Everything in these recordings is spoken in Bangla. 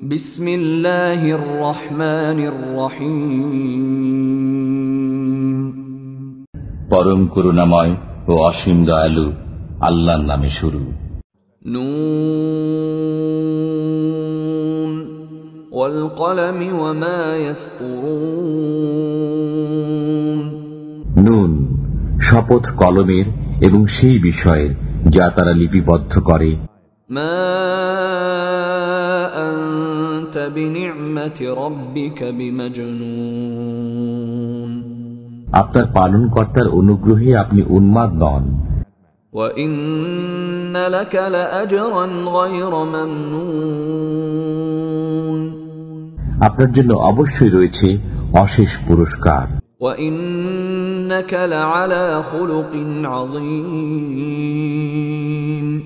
বিসমিল্লাহির রহমানির রহিম। পরম করুণাময় ও অসীম দয়ালু আল্লাহর নামে শুরু। নুন ওয়াল কলমি ওয়া মা ইয়াসতুরুন। নুন, শপথ কলমের এবং সেই বিষয়ের যা তারা লিপিবদ্ধ করে। মা আনতা বিনি'মাতি রাব্বিকা বিমাজনুন। আপনার পালনকর্তার অনুগ্রহে আপনি উন্মাদ নন। ওয়া ইন্না লাকা লাআজরান গায়রা মামনুন। আপনার জন্য অবশ্যই রয়েছে অশেষ পুরস্কার। ওয়া ইন্নাকা লাআলা খুলুকিন আযীম।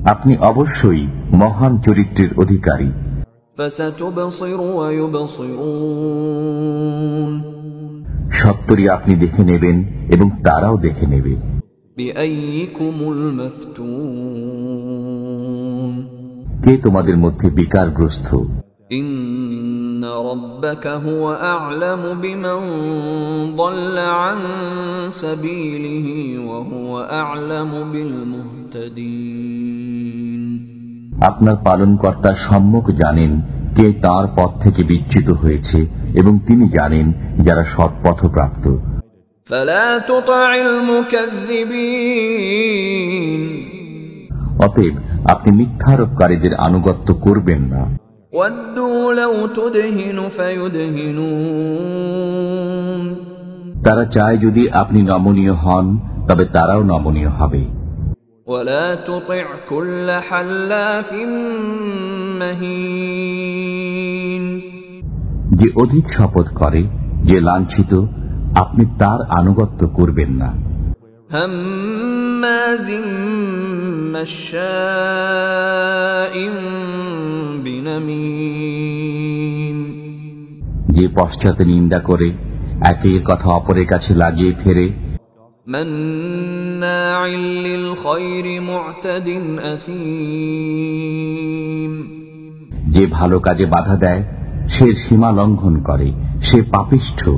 আপনি অবশ্যই মহান চরিত্রের অধিকারী। ফাসাতুবসিরু ওয়া ইউবসিরুন। সত্তরই আপনি দেখে নেবেন এবং তারাও দেখে নেবে। বিআইয়িকুমুল মাফতুন। কে তোমাদের মধ্যে বিকারগ্রস্ত? ইন্না রাব্বাকা হুয়া আ'লামু বিমান দাল্লা আন সাবিলিহি ওয়া হুয়া আ'লামু বিল মুহতাদিন। আপনার পালনকর্তা সম্যক জানেন কে তার পথ থেকে বিচ্যুত হয়েছে এবং তিনি জানেন যারা সৎপথপ্রাপ্ত। ফালা তুতি'ল মুকাযযিবিন। অতএব আপনি মিথ্যারোপকারীদের আনুগত্য করবেন না। ওয়াদ্দু লাউ তুদহিনু ফায়ুদহিনুন। তারা চায় যদি আপনি নমনীয় হন তবে তারাও নমনীয় হবে। ওয়ালা তুতি' কুল্লা হাল্লাফিন মাহিন। যে অধিক শপথ করে, যে লাঞ্ছিত, আপনি তার আনুগত্য করবেন না। হাম্মাজিম মাশশাইন বিনামিম। যে পশ্চাতে নিন্দা করে, একের কথা অপরের কাছে লাগিয়ে ফেরে। মান্নাইল লিল খায়রি মু'তাদিন আসীম। যে ভালো কাজে বাধা দেয়, সে সীমা লঙ্ঘন করে, সে পাপিষ্ঠ।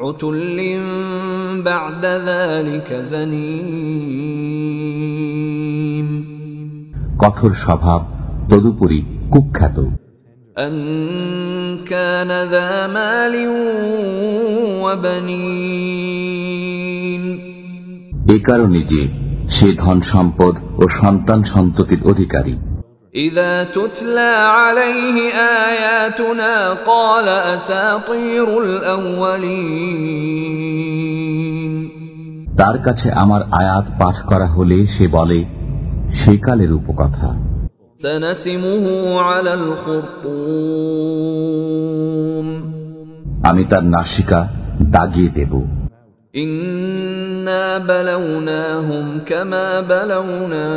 উতুল্লিন বা'দা যালিকা জানিম। কঠোর স্বভাব, তদুপরি কুখ্যাত। আন কানা যা মালিন ওয়া বানিন। এ কারণে যে সে ধন সম্পদ ও সন্তান সন্ততির অধিকারী। ইযা তুতলা আলাইহি আয়াতুনা ক্বালা আসাতীরুল আউয়ালিন। তার কাছে আমার আয়াত পাঠ করা হলে সে বলে, সেকালের উপকথা। সানাসিমুহু আলাল খুরতুম। আমি তার নাসিকা দাগিয়ে দেব। ইন্না বালাওনাহুম কামা বালাওনা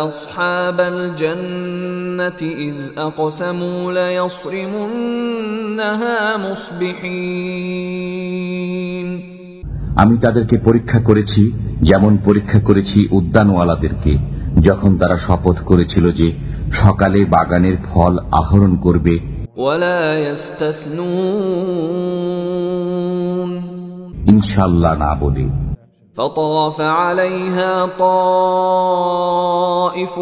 আসহাবাল জান্নাতি ইয আকসামু লায়াসরিমুন্নাহা মুসবিহিন। আমি তাদেরকে পরীক্ষা করেছি যেমন পরীক্ষা করেছি উদ্যানওয়ালাদেরকে, যখন তারা শপথ করেছিল যে সকালে বাগানের ফল আহরণ করবে। ওয়ালা ইস্তাসনুন। ইনশাআল্লাহ না বলে। فطاف عليها طائف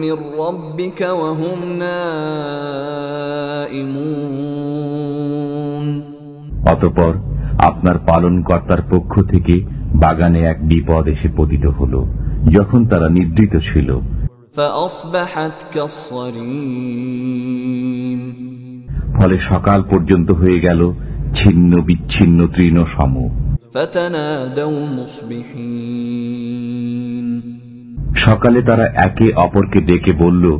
من ربك وهم نائمون। অতঃপর আপনার পালনকর্তার পক্ষ থেকে বাগানে এক বিপদ এসে পতিত হল যখন তারা নিদ্রিত ছিল। فأصبحت كالصريم। ফলে সকাল পর্যন্ত হয়ে গেল ছিন্ন বিচ্ছিন্ন তৃণ সম। فتنادوا مصبحين। সকালে তারা একে অপরকে ডেকে বলল,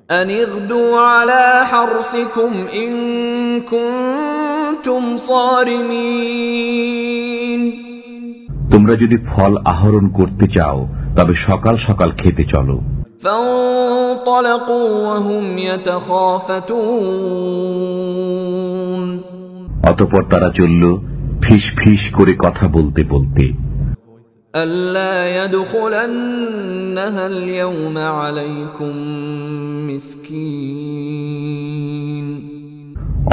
أن اغدوا على حرثكم إن كنتم صارمين। তোমরা যদি ফল আহরণ করতে চাও তবে সকাল সকাল খেতে চলো। فانطلقوا وهم يتخافتون। অতঃপর তারা চলল ফিস ফিস করে কথা বলতে বলতে। ألا يدخلنها اليوم عليكم مسكين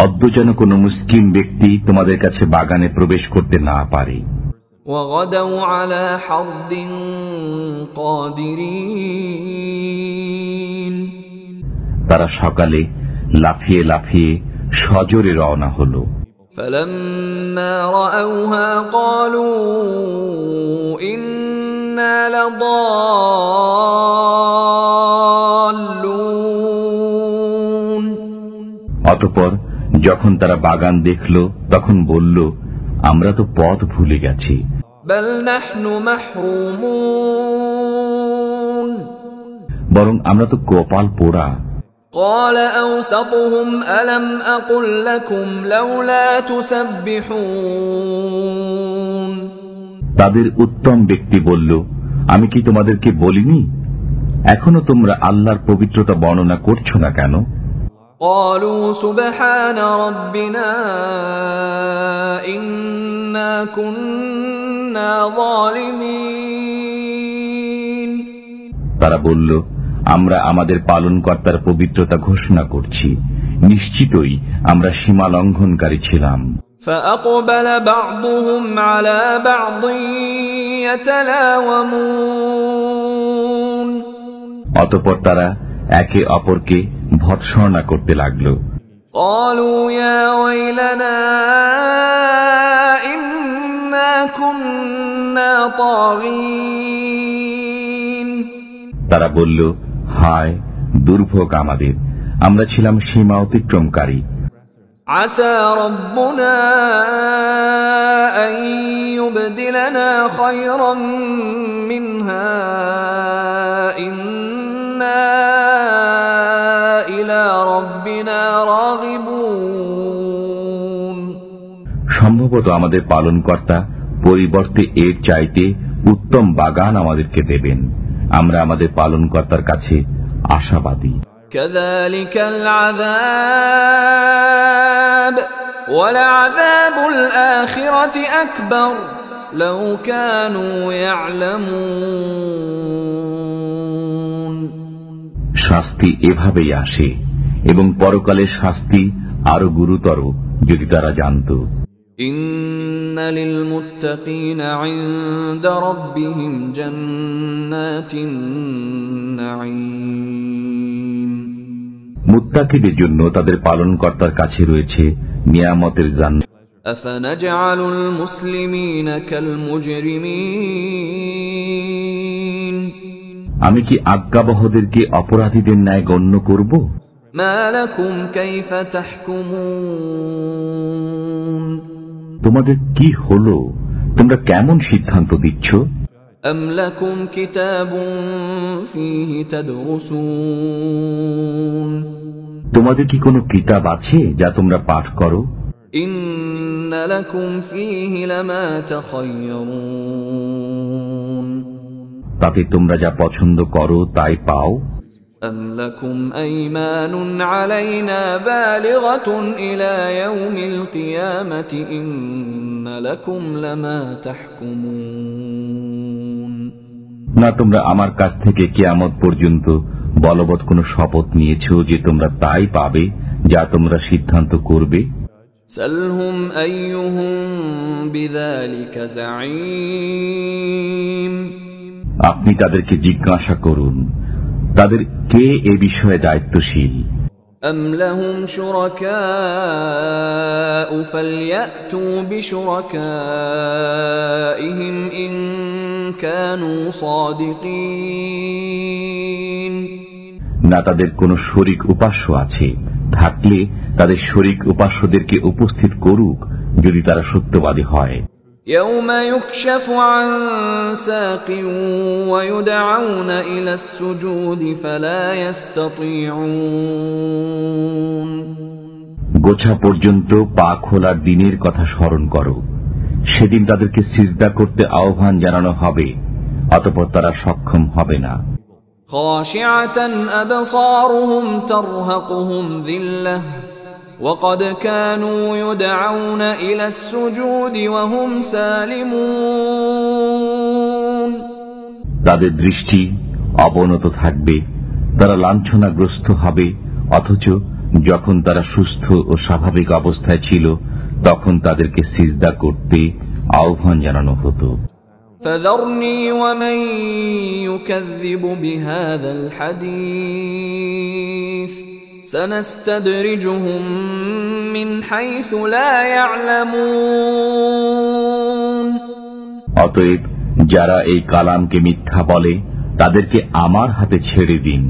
অদ্য যেন কোনো মুসকিন ব্যক্তি তোমাদের কাছে বাগানে প্রবেশ করতে না পারে। وغدوا على حرد قادرين তারা সকালে লাফিয়ে লাফিয়ে সজোরে রওনা হলো। فلما رأوها قالوا إنا لضالون অতঃপর যখন তারা বাগান দেখল তখন বলল, আমরা তো পথ ভুলে গেছি। بل نحن محرومون বরং আমরা তো কপাল পোড়া। قال أوسطهم ألم أقل لكم لولا تسبحون তাদের উত্তম ব্যক্তি বলল, আমি কি তোমাদেরকে বলিনি, এখনো তোমরা আল্লাহর পবিত্রতা বর্ণনা করছো না কেন? قالوا سبحان ربنا إنا كنا ظالمين তারা বলল, আমরা আমাদের পালনকর্তার পবিত্রতা ঘোষণা করছি, নিশ্চিতই আমরা সীমা লঙ্ঘনকারী ছিলাম। فأقبل بعضهم على بعض يتلاومون অতঃপর তারা একে অপরকে ভৎসনা করতে লাগল। قالوا يا ويلنا إنا كنا طاغين তারা বলল, হায় দুর্ভোগ আমাদের, আমরা ছিলাম সীমা অতিক্রমকারী। عسى ربنا أن يبدلنا خيرا منها إنا إلى ربنا راغبون সম্ভবত আমাদের পালনকর্তা পরিবর্তে এর চাইতে উত্তম বাগান আমাদেরকে দেবেন, আমরা আমাদের পালনকর্তার কাছে আশাবাদী। كذلك العذاب ولعذاب الآخرة أكبر لو كانوا يعلمون শাস্তি এভাবেই আসে এবং পরকালের শাস্তি আরো গুরুতর যদি তারা জানত। إن للمتقين عند ربهم جنات النعيم মুত্তাকিদের জন্য তাদের পালনকর্তার কাছে রয়েছে নিয়ামতের জান্নাত। أفنجعل المسلمين كالمجرمين আমি কি আজ্ঞাবহদেরকে অপরাধীদের ন্যায় গণ্য করব? ما لكم كيف تحكمون তোমাদের কি হলো, তোমরা কেমন সিদ্ধান্ত দিচ্ছ? أم لكم كتاب فيه تدرسون তোমাদের কি কোনো কিতাব আছে যা তোমরা পাঠ করো? إن لكم فيه لما تخيرون তাতে তোমরা যা পছন্দ করো তাই পাও। أم لكم أيمان علينا بالغة إلى يوم القيامة إن لكم لما تحكمون না তোমরা আমার কাছ থেকে কিয়ামত পর্যন্ত বলবৎ কোনো শপথ নিয়েছো যে তোমরা তাই পাবে যা তোমরা সিদ্ধান্ত করবে? سلهم أيهم بذلك زعيم আপনি তাদেরকে জিজ্ঞাসা করুন, তাদের কে এ বিষয়ে দায়িত্বশীল? أم لهم شركاء فليأتوا بشركائهم إن كانوا صادقين না তাদের কোনো শরীক উপাস্য আছে, থাকলে তাদের শরীক উপাস্যদেরকে উপস্থিত করুক যদি তারা সত্যবাদী হয়। يوم يكشف عن ساق ويدعون إلى السجود فلا يستطيعون গোছা পর্যন্ত পা খোলার দিনের কথা স্মরণ করো, সেদিন তাদেরকে সিজদা করতে আহ্বান জানানো হবে, অতঃপর তারা সক্ষম হবে না। خاشعة أبصارهم ترهقهم ذلة وقد كانوا يدعون إلى السجود وهم سالمون তাদের দৃষ্টি অবনত থাকবে, তারা লাঞ্ছনাগ্রস্ত হবে, অথচ যখন তারা সুস্থ ও স্বাভাবিক অবস্থায় ছিল তখন তাদেরকে সিজদা করতে আহ্বান জানানো হতো। فذرني ومن يكذب بهذا الحديث سنستدرجهم من حيث لا يعلمون। অতএব যারা এই কালামকে মিথ্যা বলে তাদেরকে আমার হাতে ছেড়ে দিন,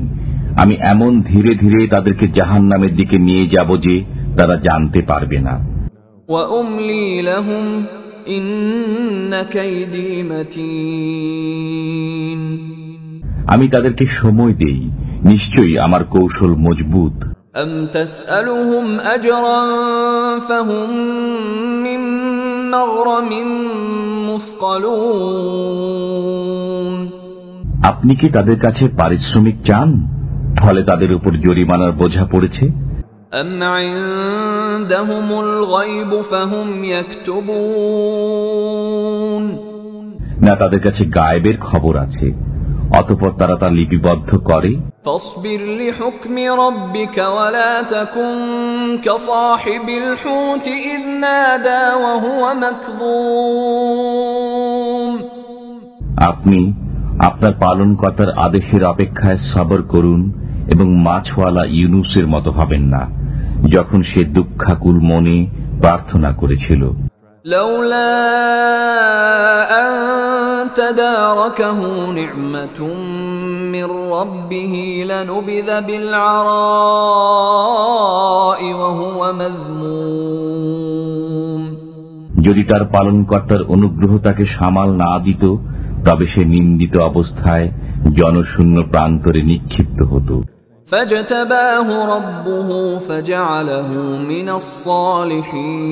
আমি এমন ধীরে ধীরে তাদেরকে জাহান্নামের দিকে নিয়ে যাব যে তারা জানতে পারবে না। وأملي لهم إن كيدي متين। আমি তাদেরকে সময় দেই, নিশ্চয়ই আমার কৌশল মজবুত। أم تسألهم أجرا فهم من مغرم مثقلون। আপনি কি তাদের কাছে পারিশ্রমিক চান, ফলে তাদের উপর জরিমানার বোঝা পড়েছে? أم عندهم الغيب فهم يكتبون। না, তাদের কাছে গায়েবের খবর আছে, অতঃপর তারা তা লিপিবদ্ধ করে। فاصبر لحكم ربك ولا تكن كصاحب الحوت إذ نادى وهو مكظوم। আপনি আপনার পালনকর্তার আদেশের অপেক্ষায় সবর করুন এবং মাছওয়ালা ইউনুসের মতো হবেন না যখন সে দুঃখাকুল মনে প্রার্থনা করেছিল। لولا أن تداركه نعمة من ربه لنبذ بالعراء وهو مذموم। যদি তার পালনকর্তার অনুগ্রহ তাকে সামাল না দিত তবে সে নিন্দিত অবস্থায় জনশূন্য প্রান্তরে নিক্ষিপ্ত হতো। فاجتباه ربه فجعله من الصالحين।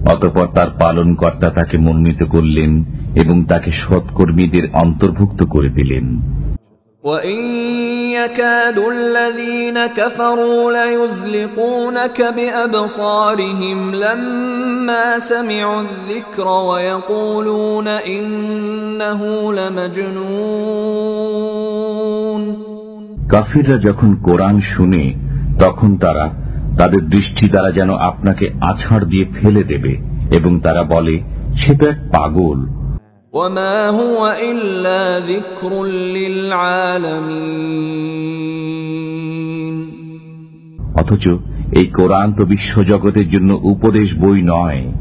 অতঃপর তার পালনকর্তা তাকে মনোনীত করলেন এবং তাকে সৎকর্মীদের অন্তর্ভুক্ত করে দিলেন। وَإِن يَكَادُ الَّذِينَ كَفَرُوا لَيُزْلِقُونَكَ بِأَبْصَارِهِمْ لَمَّا سَمِعُوا الذِّكْرَ وَيَقُولُونَ إِنَّهُ لَمَجْنُونَ। কাফিররা যখন কোরআন শুনে তখন তারা তাদের দৃষ্টি দ্বারা যেন আপনাকে আছাড় দিয়ে ফেলে দেবে এবং তারা বলে সে তো এক পাগল। وَمَا هُوَ إِلَّا ذِكْرٌ لِلْعَالَمِينَ। অথচ এই কোরআন তো বিশ্বজগতের জন্য উপদেশ বই নয়,